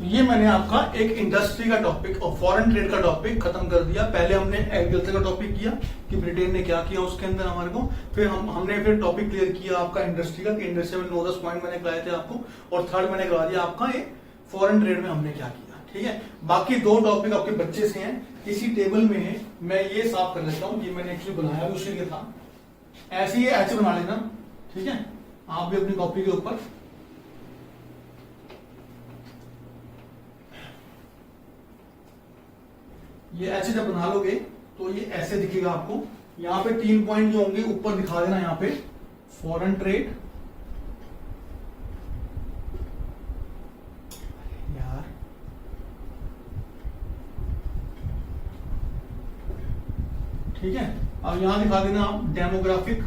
ये मैंने आपका एक इंडस्ट्री का टॉपिक और फॉरेन ट्रेड का टॉपिक खत्म कर दिया। पहले हमने एग्रीकल्चर का टॉपिक किया कि ब्रिटेन ने क्या किया उसके अंदर हमारे को, फिर हमने फिर टॉपिक क्लियर किया आपका इंडस्ट्री का, कि इंडस्ट्री में 9-10 पॉइंट मैंने कराए थे आपको, और थर्ड मैंने करवा दिया आपका ये फॉरेन ट्रेड में हमने क्या किया। ठीक है, बाकी 2 टॉपिक आपके बच्चे से हैं, इसी टेबल में है। मैं ये साफ कर लेता हूँ, ये मैंने एक्चुअली बनाया उसी के था, ऐसे ही ऐसे बना लेना। ठीक है, आप भी अपनी कॉपी के ऊपर ये ऐसे जब बना लोगे तो ये ऐसे दिखेगा आपको। यहां पे 3 पॉइंट जो होंगे ऊपर दिखा देना, यहां पे फॉरेन ट्रेड, यार ठीक है, और यहां दिखा देना आप डेमोग्राफिक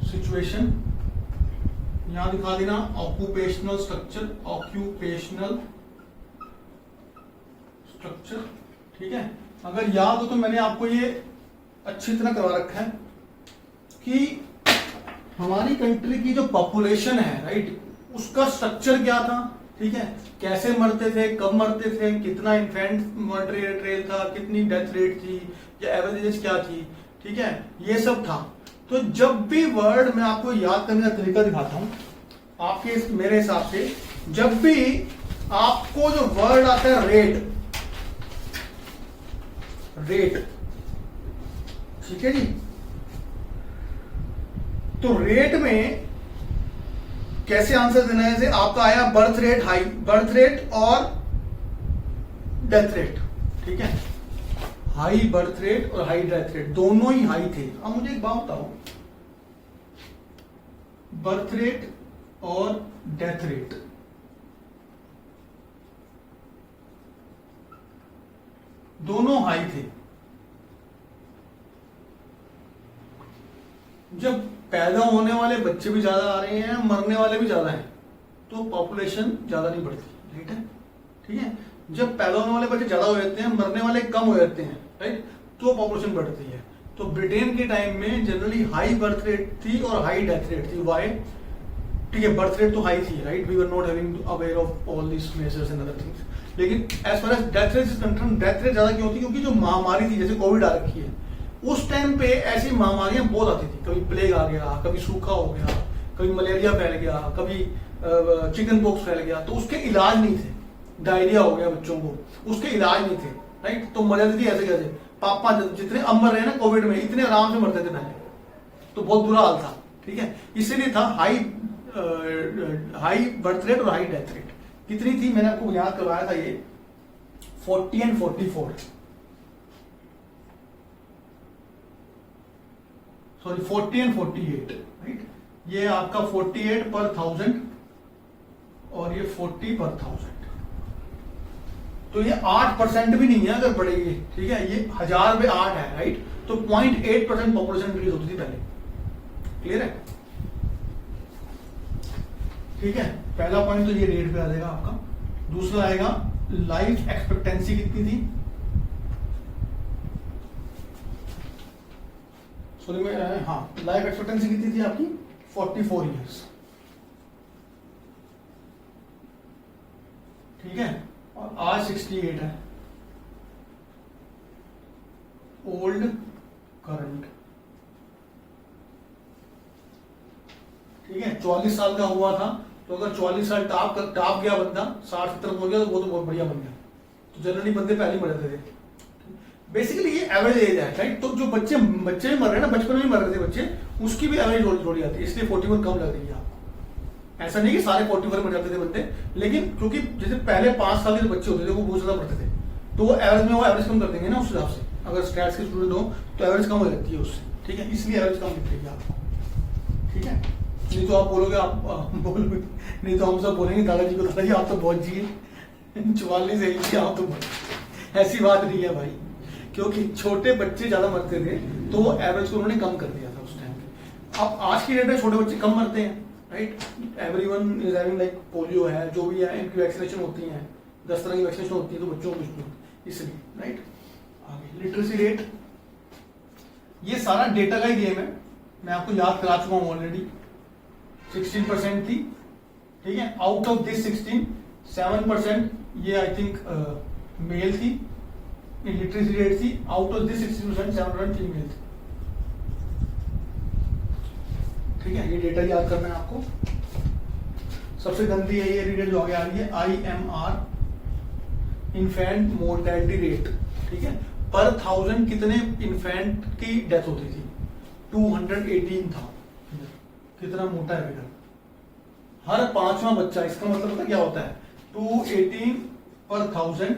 सिचुएशन, यहां दिखा देना ऑक्यूपेशनल स्ट्रक्चर, ऑक्यूपेशनल स्ट्रक्चर। ठीक है, अगर याद हो तो मैंने आपको ये अच्छी तरह करवा रखा है कि हमारी कंट्री की जो पॉपुलेशन है, राइट, उसका स्ट्रक्चर क्या था। ठीक है, कैसे मरते थे, कब मरते थे, कितना इन्फेंट मर्डर रेट था, कितनी डेथ रेट थी, या एवरेज एज क्या थी। ठीक है, ये सब था। तो जब भी वर्ड, मैं आपको याद करने का तरीका दिखाता हूं आपके मेरे हिसाब से, जब भी आपको जो वर्ड आता है रेट, ठीक है जी, तो रेट में कैसे आंसर देना है। जैसे आपका आया birth rate, high birth rate और डेथ रेट। ठीक है, हाई बर्थ रेट और हाई डेथ रेट दोनों ही हाई थे। अब मुझे एक बात बताओ, बर्थ रेट और डेथ रेट दोनों हाई थे। जब पैदा होने वाले बच्चे भी ज्यादा आ रहे हैं, मरने वाले भी ज्यादा हैं, तो पॉपुलेशन ज्यादा नहीं बढ़ती, राइट है। ठीक है, जब पैदा होने वाले बच्चे ज्यादा हो जाते हैं, मरने वाले कम हो जाते हैं, राइट, तो पॉपुलेशन बढ़ती है। तो ब्रिटेन के टाइम में जनरली हाई बर्थ रेट थी और हाई डेथ रेट थी। वाई? ठीक है, बर्थ रेट तो हाई थी, right, we were not having aware of all this measures and other things. लेकिन as far as death rate is concern, death rate ज्यादा क्यों थी? क्योंकि जो महामारी थी, जैसे कोविड आ रखी है, उस टाइम पे ऐसी महामारियां बहुत आती थी। कभी प्लेग आ गया, कभी सूखा हो गया, कभी मलेरिया फैल गया, कभी चिकन पॉक्स फैल गया, तो उसके इलाज नहीं थे। डायरिया हो गया बच्चों को, उसके इलाज नहीं थे, राइट। तो मर जाती थी ऐसे कैसे, पापा जितने अब मर रहे हैं ना कोविड में, इतने आराम से मरते थे पहले, तो बहुत बुरा हाल था। ठीक है, इसीलिए था हाई बर्थ रेट और हाई डेथ रेट। कितनी थी मैंने आपको याद करवाया था, ये 40 एंड 44, सॉरी 40 एंड 48, राइट। ये आपका 48 पर 1000 और ये 40 पर 1000। तो ये 8% भी नहीं है अगर बढ़ेगी। ठीक है, ये 1000 पे 8 है, राइट। तो 0.8% पॉपुलेशन इंक्रीज होती थी पहले। क्लियर है? ठीक है, पहला पॉइंट तो ये रेट पे आ जाएगा आपका। दूसरा आएगा लाइफ एक्सपेक्टेंसी कितनी थी, सॉरी मैं, हाँ, लाइफ एक्सपेक्टेंसी कितनी थी आपकी? 44 ईयर्स। ठीक है, और आज 68 है। ओल्ड करंट, ठीक है, 44 साल का हुआ था, तो अगर 44 साल टाप गया बंदा, 60-70 हो गया, तो वो तो बहुत बढ़िया बन गया। तो जनरली बंदे पहले ही मर जाते थे। बेसिकली ये एवरेज एज है, राइट। तो जो बच्चे भी मर रहे हैं ना, बचपन में ही मर रहे थे बच्चे, उसकी भी एवरेज थोड़ी आती है, इसलिए 41 कम लग रही है आपको। ऐसा नहीं कि सारे 41 मर जाते थे बंदे, लेकिन क्योंकि जैसे पहले 5 साल के बच्चे होते थे वो बहुत ज्यादा मरते थे, तो वो एवरेज कम कर देंगे ना उस हिसाब से। अगर स्टैट्स के स्टूडेंट हो तो एवरेज कम हो जाती है उससे। ठीक है, इसलिए एवरेज कम दिख रही है आपको। ठीक है, नहीं तो आप बोलोगे, नहीं तो हम सब बोलेंगे दादाजी को, दादाजी आप तो बहुत जिए, 44 एज की आप तो बहुत। ऐसी बात नहीं है भाई, क्योंकि छोटे बच्चे ज्यादा मरते थे, तो वो एवरेज को उन्होंने कम कर दिया था उस टाइम पे। अब आज की डेट में छोटे बच्चे कम मरते हैं, right. Everyone is having like polio है, जो भी है, इनकी वैक्सीनेशन होती है, 10 तरह की वैक्सीनेशन होती है, तो बच्चों को कुछ नहीं, इसलिए, राइट। आगे लिटरेसी रेट, ये सारा डेटा का ही गेम है, मैं आपको याद करा चुका हूं ऑलरेडी। 16% थी, ठीक है। आउट ऑफ दिस 16, 7% ये आई थिंक मेल थी, लिटरेसी रेट थी। आउट ऑफ दिस 16%, 7% फीमेल थी, ठीक है। ये डेटा याद करना है आपको। सबसे गंदी है ये रीडर जो आगे आ रही है, IMR, इन्फेंट मोर्टेलिटी रेट, ठीक है। पर 1000 कितने इन्फेंट की डेथ होती थी? 218 था। कितना मोटा है फिगर, हर पांचवा बच्चा। इसका मतलब पता क्या होता है? 218 पर 1000,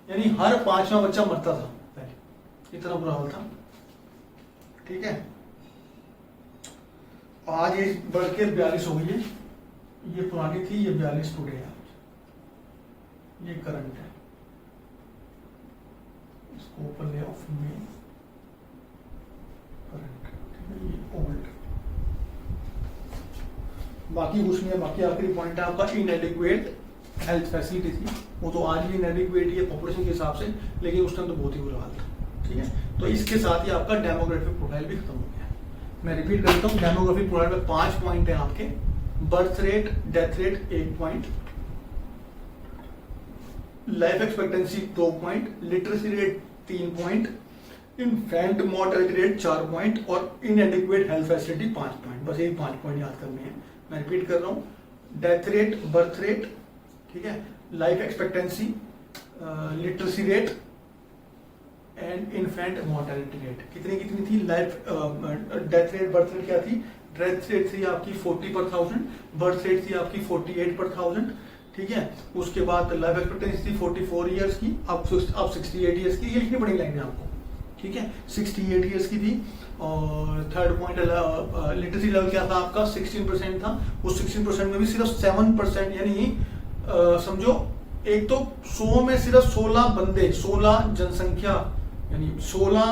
यानी हर पांचवा बच्चा मरता था पहले। इतना बुरा हाल था, ठीक है। आज ये बढ़ के 42 हो गई है। ये पुरानी थी, ये 42 टुडे है। ये करंट है, इसको ऊपर ले ऑफ में करंट, ठीक है। ये ओल्ड, बाकी कुछ नहीं है। बाकी आखिरी पॉइंट है आपका इनएडिक्वेट हेल्थ फैसिलिटी थी। वो तो आज भी इनएडिक्वेट ही है पॉपुलेशन के हिसाब से, लेकिन उस टाइम तो बहुत ही बुरा हाल था, ठीक है। तो इसके साथ ही आपका डेमोग्राफिक प्रोफाइल भी खत्म हो गया। मैं रिपीट करता हूँ, डेमोग्राफिक प्रोफाइल में 5 पॉइंट है आपके। Birth rate, death rate 1 point, life expectancy 2 point, literacy rate 3 point, infant mortality rate 4 point और इनएडिक्वेट हेल्थ फैसिलिटी 5 पॉइंट। बस यही 5 पॉइंट याद करने हैं। मैं रिपीट कर रहा हूँ, डेथ रेट, बर्थ रेट, ठीक है, life expectancy, literacy rate and infant mortality rate. कितनी कितनी थी? Life death rate, birth rate क्या थी? डेथ रेट थी आपकी 40 पर 1000, बर्थ रेट थी आपकी 48 पर 1000, ठीक है। उसके बाद लाइफ एक्सपेक्टेंसी थी 44 ईयर्स की, अब 68 ईयर्स की। ये लिखनी पड़ेगी लाइन में आपको, ठीक है। 68 ईयर्स की थी। और थर्ड पॉइंट, लिटरेसी लेवल क्या था आपका? 16% था। उस 16% में भी सिर्फ 7%, यानी समझो एक तो 100 में सिर्फ 16 बंदे, 16 जनसंख्या, यानी 16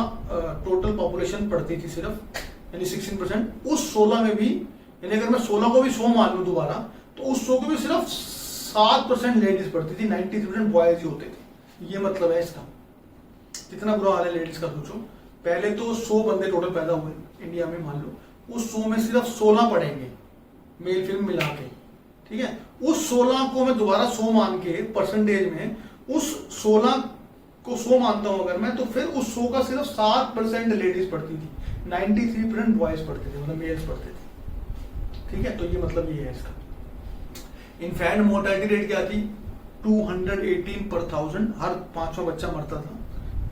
टोटल पॉपुलेशन पढ़ती थी सिर्फ, यानी 16%। उस 16 में भी, यानी अगर मैं 16 को भी 100 मान लूं दोबारा, तो उस 100 को भी सिर्फ 7% लेडीज पढ़ती थी, 93% बॉयज ही होते थे। ये मतलब है इसका। कितना बुरा हाल है लेडीज का, सोचो। पहले तो 100 बंदे टोटल पैदा हुए इंडिया में, मान लो उस 100 में सिर्फ 16 पढ़ेंगे, मेल फीमेल मिला के, ठीक है। उस 16 को मैं दोबारा 100 मान के परसेंटेज में, उस 16 को 100 मानता हूं अगर मैं, तो फिर उस 100 का सिर्फ 7% लेडीज पढ़ती थी, 93% बॉयज पढ़ते थे, मतलब मेल्स पढ़ते थे, ठीक है। तो ये मतलब ये है इसका। इन्फेंट मोर्टेलिटी रेट क्या थी? 218 पर 1000, हर पांचवा बच्चा मरता था।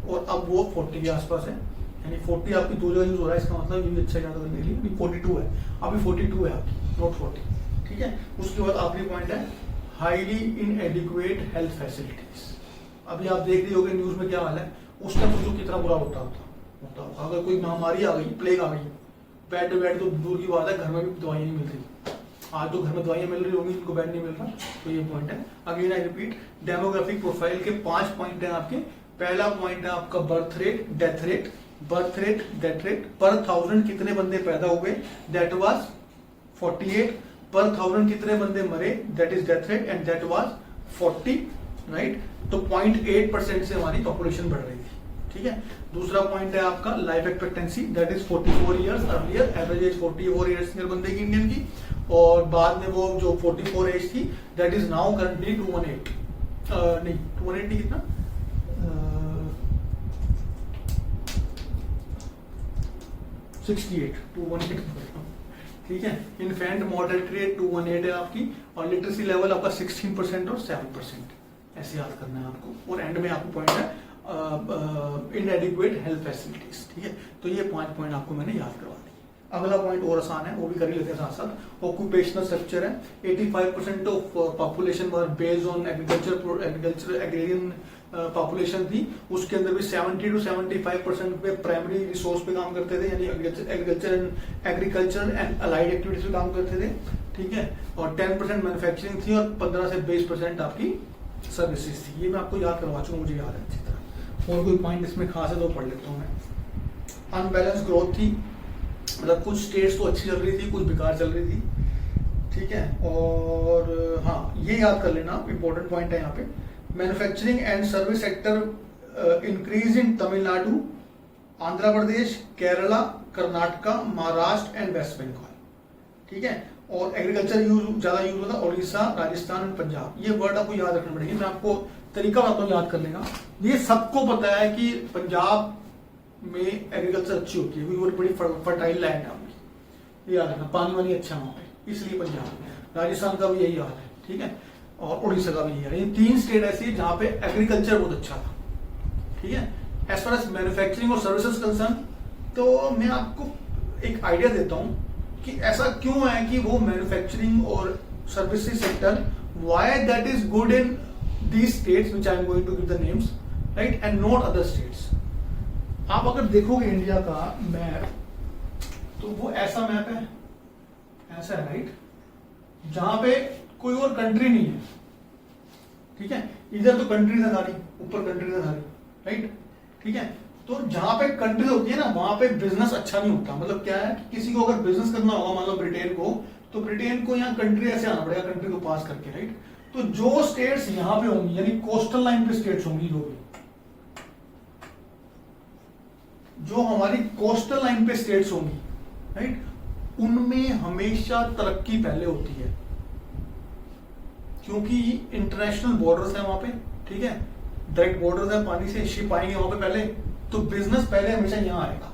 और अब वो 40 के आसपास है, यानी 40 आपकी 2 जगह यूज हो रहा है। इसका मतलब ये भी अच्छा याद करने के लिए 42 है, अभी 42 है आपकी, नॉट 40, ठीक है। उसके बाद आखिरी पॉइंट है हाईली इनएडिक्वेट हेल्थ फैसिलिटीज। अभी आप देख रही होगी न्यूज में क्या हाल है, उस टाइम सोचो कितना बुरा होता। अगर कोई महामारी आ गई, प्लेग आ गई, बेड बेड तो दूर की बात है, घर में भी दवाइयां नहीं मिल रही। आज तो घर में दवाइयां मिल रही होंगी, इनको बेड नहीं मिल रहा। तो ये पॉइंट है। Again I repeat, demographic profile के 5 पॉइंट है आपके। पहला पॉइंट है आपका birth rate, death rate, birth rate, death rate, पर 1000 कितने बंदे पैदा हुए, दैट वाज 48, पर 1000 कितने बंदे मरे, that is death rate, and that was 40, right. तो 0.8% से हमारी पॉपुलेशन बढ़ रही थी, ठीक है। दूसरा पॉइंट है आपका life expectancy, that is 44 years, earlier average age 44 years बंदे की इंडियन की, और बाद में वो जो 44 एज थी, दैट इज नाउ करंटली 218, नहीं 218 नहीं, कितना 68, 218, ठीक है। इन्फेंट मोर्टेलिटी रेट 218 है आपकी, और लिटरेसी लेवल आपका 16% और 7%, ऐसे याद करना है आपको। और एंड में आपको पॉइंट है इनएडिक्वेट हेल्थ फैसिलिटीज, ठीक है। तो ये 5 पॉइंट आपको मैंने याद करवा दी। अगला पॉइंट और आसान है, वो भी कर ही लेते हैं साथ साथ। ऑक्यूपेशनल स्ट्रक्चर है। 85% of population were based on agriculture, agrarian population थी। उसके अंदर भी 70 to 75% पे प्राइमरी रिसोर्स पे काम करते थे, यानी एग्रीकल्चर एंड अलाइड एक्टिविटीज पे काम करते थे, ठीक है। और 10% मैन्युफैक्चरिंग थी, और 15 से 20% आपकी सर्विसेज थी। ये मैं आपको याद करवा चुका, मुझे याद है अच्छी तरह। और कोई पॉइंट इसमें खास है तो पढ़ लेता हूँ मैं। अनबैलेंस ग्रोथ थी, मतलब कुछ स्टेट्स तो अच्छी चल रही थी, कुछ बेकार चल रही थी, ठीक है। और हाँ, ये याद कर लेना, इंपॉर्टेंट पॉइंट है यहाँ पे। Manufacturing and service sector increase in Tamil Nadu, Andhra Pradesh, Kerala, Karnataka, Maharashtra and West Bengal, ठीक है। और एग्रीकल्चर ज्यादा यूज होता है उड़ीसा, राजस्थान और पंजाब। ये वर्ड आपको याद रखने पड़ेंगे, मैं आपको तरीका बताता हूँ याद करने का। ये सबको पता है कि पंजाब में एग्रीकल्चर अच्छी होती है क्योंकि वो बड़ी फर्टाइल लैंड है, ये याद रखना, पानी वानी अच्छा वहाँ पे, इसलिए पंजाब। राजस्थान का भी यही हाल है, ठीक है, और उड़ीसा का भी यही है। ये 3 स्टेट ऐसी है जहाँ पे एग्रीकल्चर बहुत अच्छा था, ठीक है। एज फार एज मैन्युफैक्चरिंग और सर्विसेज कंसर्न, तो मैं आपको एक आइडिया देता हूँ कि ऐसा क्यों है कि वो मैन्युफैक्चरिंग और services sector, why that is good in these states which I am going to give the names, right, and not other states. आप अगर देखोगे इंडिया का मैप, तो वो ऐसा मैप है, ऐसा है, राइट, जहां पे कोई और कंट्री नहीं है, ठीक है। इधर तो कंट्रीज है सारी, ऊपर कंट्रीज है सारी, राइट, ठीक है। तो जहां पे कंट्री होती है ना, वहां पे बिजनेस अच्छा नहीं होता। मतलब क्या है कि किसी को अगर बिजनेस करना होगा, मान लो ब्रिटेन को, तो ब्रिटेन को यहाँ कंट्री ऐसे आना पड़ेगा, कंट्री को पास करके, राइट। तो जो स्टेट्स यहाँ पे होंगी, यानी कोस्टल लाइन पे स्टेट्स होंगी, जो हमारी कोस्टल लाइन पे स्टेट्स होंगी, राइट, उनमें हमेशा तरक्की पहले होती है, क्योंकि इंटरनेशनल बॉर्डर्स है वहां पे, ठीक है, डायरेक्ट बॉर्डर्स है, पानी से शिप आएंगे वहां पे पहले, तो बिजनेस पहले हमेशा यहाँ आएगा,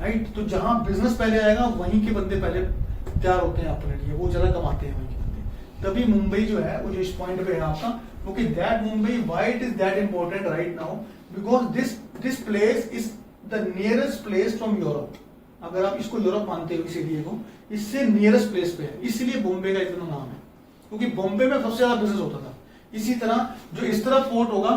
राइट। तो जहां बिजनेस पहले आएगा वहीं के बंदे पहले तैयार होते हैं अपने लिए, वो ज्यादा कमाते हैं वहीं के बंदे। तभी मुंबई जो है, वो जो इस पॉइंट पे है आपका, क्योंकि that Mumbai, why it is that important right now, because this place is the nearest place from Europe. अगर आप इसको यूरोप मानते हो, इस एरिया को, इससे नियरेस्ट प्लेस पे है, इसलिए बॉम्बे का इतना नाम है, क्योंकि बॉम्बे में सबसे ज्यादा बिजनेस होता था। इसी तरह जो इस तरफ पोर्ट होगा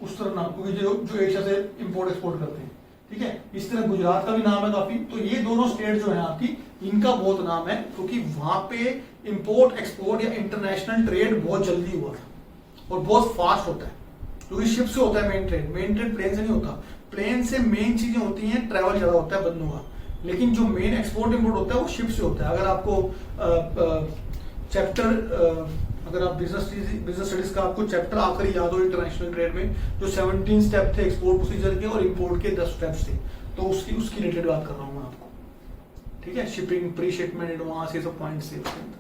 उस तरफ नाम, क्योंकि जो एशिया से इंपोर्ट एक्सपोर्ट करते हैं, ठीक है। इस तरह गुजरात का भी नाम है काफी। तो ये दोनों स्टेट जो है आपकी, इनका बहुत नाम है, क्योंकि वहां पे इंपोर्ट एक्सपोर्ट या इंटरनेशनल ट्रेड बहुत जल्दी हुआ था और बहुत फास्ट होता है, क्योंकि शिप से होता है मेन ट्रेड प्लेन से नहीं होता। प्लेन से मेन चीजें होती हैं, ट्रेवल ज्यादा होता है बंदों का, लेकिन जो मेन एक्सपोर्ट इंपोर्ट होता है वो शिप से होता है। अगर आपको चैप्टर, अगर आप बिजनेस स्टडीज का आपको चैप्टर आखिरी याद हो इंटरनेशनल ट्रेड में, जो 17 स्टेप थे एक्सपोर्ट प्रोसीजर के और इंपोर्ट के 10 स्टेप्स थे, तो उसकी रिलेटेड बात कर रहा हूं मैं आपको, ठीक है। शिपिंग, प्री शिपमेंट, एडवांस, ये सब पॉइंट्स थे उसके अंदर,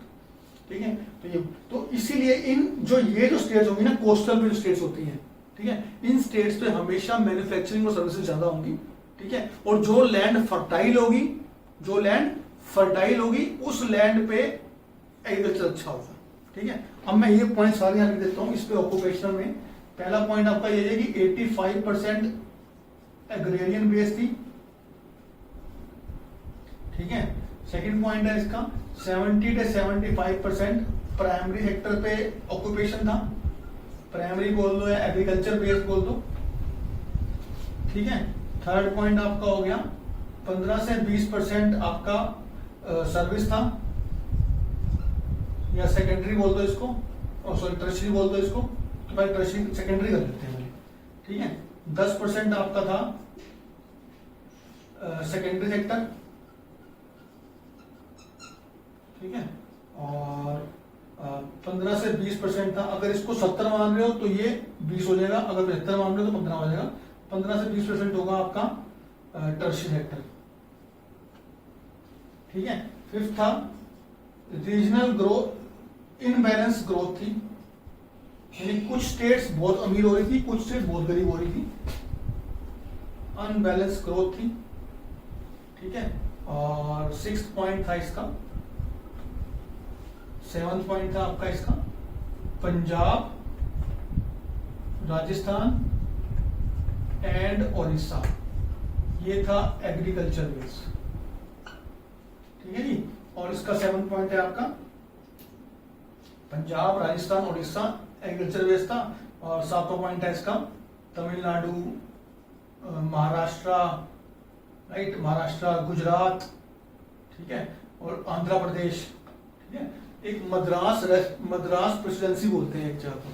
ठीक है। तो इसीलिए ये जो स्टेट्स होंगी ना, कोस्टल पे जो स्टेट्स होती हैं, ठीक है, इन स्टेट्स पे हमेशा मैन्युफैक्चरिंग और सर्विसेज ज्यादा होंगी, ठीक है। और जो लैंड फर्टाइल होगी, उस लैंड पे एग्रीकल्चर अच्छा होगा, ठीक है। अब मैं ये पॉइंट सारे यहाँ लिख देता हूँ। इस पे ऑक्यूपेशनल में पहला पॉइंट आपका ये है कि 85% एग्रेरियन बेस थी, ठीक है। सेकंड पॉइंट है इसका 70 से 75% प्राइमरी सेक्टर पे ऑक्यूपेशन था, प्राइमरी बोल दो या एग्रीकल्चर बेस बोल दो, ठीक है। थर्ड पॉइंट आपका हो गया 15 से 20% आपका सर्विस था, या सेकेंडरी बोल दो इसको, और सॉरी टर्शियरी बोल दो इसको, तो भाई टर्शियरी सेकेंडरी कर लेते हैं, ठीक है। 10% आपका था सेकेंडरी सेक्टर, ठीक है, और 15 से 20% था। अगर इसको 70 मान रहे हो तो ये 20 हो जाएगा, अगर 75 मान रहे हो तो 15 हो जाएगा। 15 से 20% होगा आपका टर्शियरी सेक्टर, ठीक है। फिफ्थ था रीजनल ग्रोथ, इनबैलेंस ग्रोथ थी, यानी कुछ स्टेट्स बहुत अमीर हो रही थी, कुछ स्टेट्स बहुत गरीब हो रही थी, अनबैलेंस ग्रोथ थी, ठीक है। और 6th पॉइंट था इसका, 7th पॉइंट था आपका इसका पंजाब, राजस्थान एंड उड़ीसा, ये था एग्रीकल्चर बेस, ठीक है जी। और इसका 7th पॉइंट है आपका पंजाब, राजस्थान, उड़ीसा एग्रीकल्चर बेस था। और 7वां पॉइंट है इसका तमिलनाडु, महाराष्ट्र, राइट, महाराष्ट्र, गुजरात, ठीक है, और आंध्र प्रदेश, ठीक है। एक मद्रास प्रेसिडेंसी बोलते हैं एक जगह को,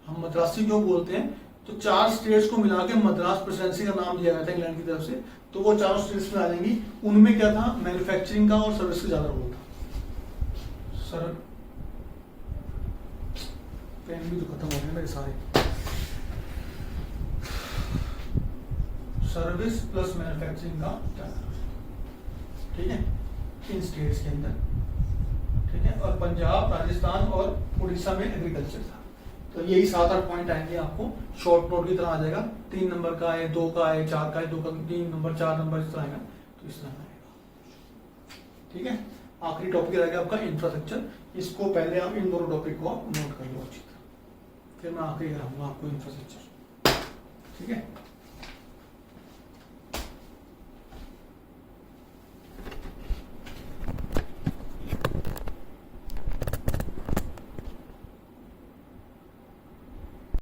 हम मद्रासी क्यों बोलते हैं, तो 4 स्टेट्स को मिला के मद्रास प्रेसिडेंसी का नाम दिया गया था इंग्लैंड की तरफ से। तो वो 4 स्टेट्स में आ जाएंगी। उनमें क्या था, मैन्युफैक्चरिंग का और सर्विस का ज्यादा रोल था। सर पेन भी तो खत्म हो गए मेरे सारे। सर्विस प्लस मैन्युफैक्चरिंग का ज्यादा, ठीक है। इन स्टेट्स के अंदर, ठीक है। और पंजाब, राजस्थान और उड़ीसा में एग्रीकल्चर था। तो यही 7-8 पॉइंट आएंगे आपको, शॉर्ट नोट की तरह आ जाएगा। 3 नंबर का है, 2 का है, 4 का है, 2 का, 3 नंबर, 4 नंबर, इस तरह आएगा। तो इस तरह आएगा, ठीक है। आखिरी टॉपिक रहेगा आपका इंफ्रास्ट्रक्चर। इसको पहले आप इन दोनों टॉपिक को आप नोट कर लो अच्छी तरह, फिर मैं आखिरी कराऊंगा आपको इंफ्रास्ट्रक्चर, ठीक है।